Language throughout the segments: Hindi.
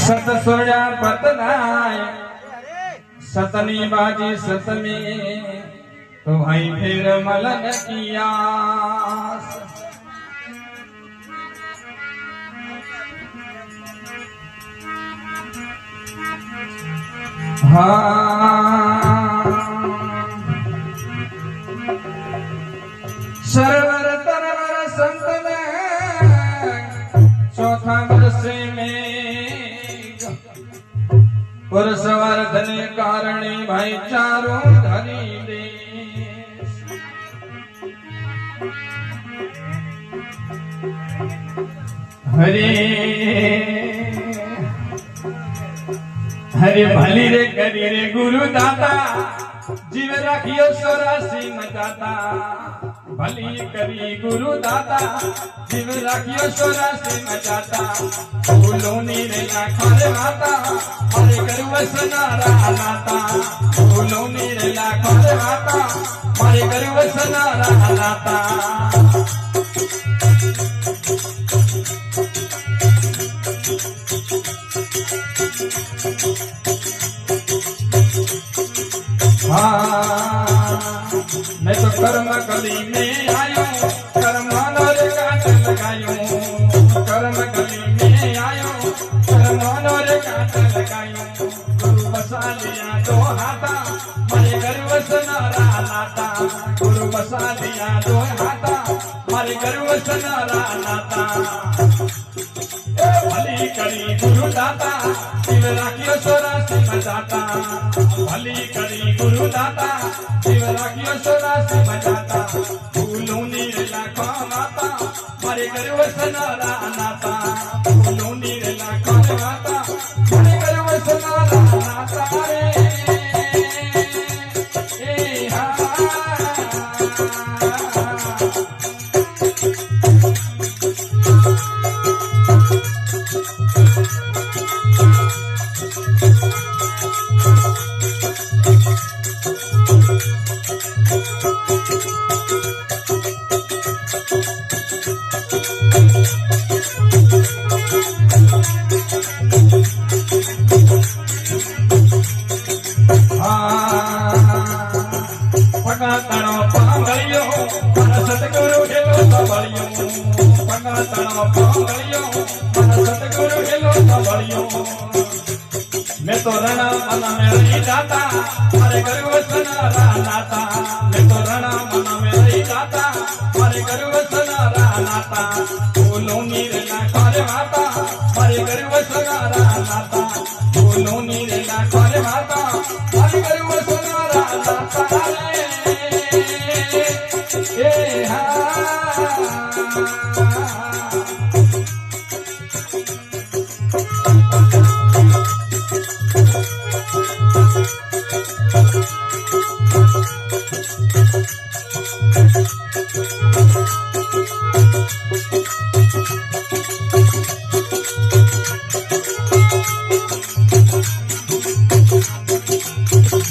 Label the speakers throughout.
Speaker 1: सत सोया पतनाय सतनी बाजी सत में तो भाई फिर मलन किया सरवर तरवर संत में चौथा वर्ष में पुरुषवर्धन कारणे भाईचारो धनी देश हरे हरे भली रे करी रे गुरु दाता जीव राखियो सोरासी मचाता भली करी गुरु दाता जीव राखियो सोरासी मचाता फूलों नीरे लाखों रे माता हरे करू वसनारा नाता फूलों नीरे लाखों रे माता हरे करू वसनारा नाता मैं तो कर्म कली में आयो कर्मानो रे काट लगायो कर्म कली में आयो कर्मानो रे काट लगायो गुरु बसा लिया दो हाथा मारे घर वसनारा नाता गुरु बसा लिया दो हाथा मारे घर वसनारा नाता भली करी गुरु दाता शिव राखियो सोरासी मचाता भली करी गुरु दाता शिव राखियो सोरासी मचाता फूलों नीर लाखों माता मारे घर वसनारा नाता फूलों नीर लाखों माता मारे घर वसनारा नाता रे हा पगातनो पांगलियो मन सतगुरु हेलो सबलियो पगातनो पांगलियो मन सतगुरु हेलो सबलियो मैं तो रणा मन में रही जाता हरे गुरु वसनारा नाता मैं तो रणा मन में रही जाता हरे गुरु वसनारा नाता फूलों नीर लाखों रे माता हरे गुरु वसनारा नाता फूलों नीर लाखों रे माता हरे गुरु वसनारा नाता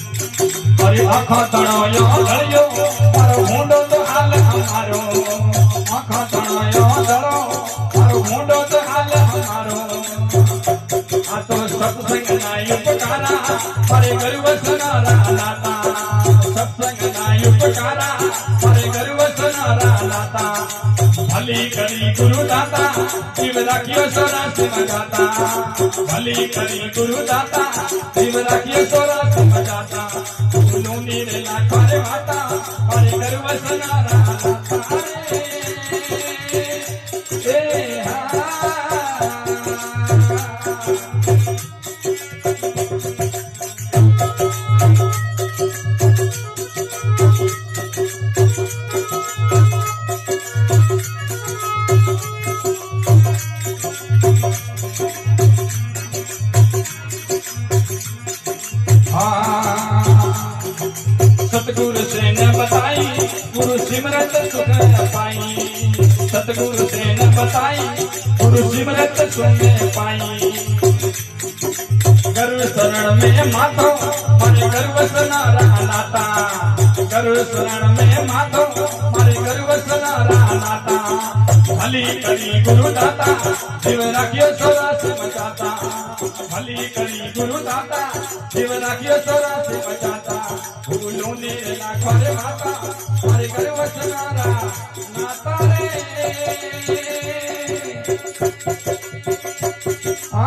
Speaker 1: आँखों तड़ोयो धड़ियो मारो मुंडो तो हाल हमारो आँखों तड़ोयो धड़ो मारो मुंडो तो हाल हमारो आ तो सत्संग नाई उपकारा हरे गुरु वसनारा नाता सत्संग नाई उपकारा हरे गुरु वसनारा नाता भली करी गुरु दाता शिव राखियो सोरासी मचाता भली करी गुरु दाता शिव राखियो सोरासी मचाता फूलों नीरे लाखों रे माता हरे घर वसनारा नाता रे सतगुरु से न बताई गुरु सिमरत सुख न पाई सतगुरु से न बताई गुरु सिमरत सुख न पाई गुरु शरण में माधो मारे गुरु वसनारा नाता गुरु शरण में माधो मारे गुरु वसनारा नाता भली करी गुरु दाता शिव राखियो सोरासी मचाता भली करी गुरु दाता जीव राखियो सोरा से बचाता भूलो ने ना करे माता हरे कर वसनारा नाता रे आ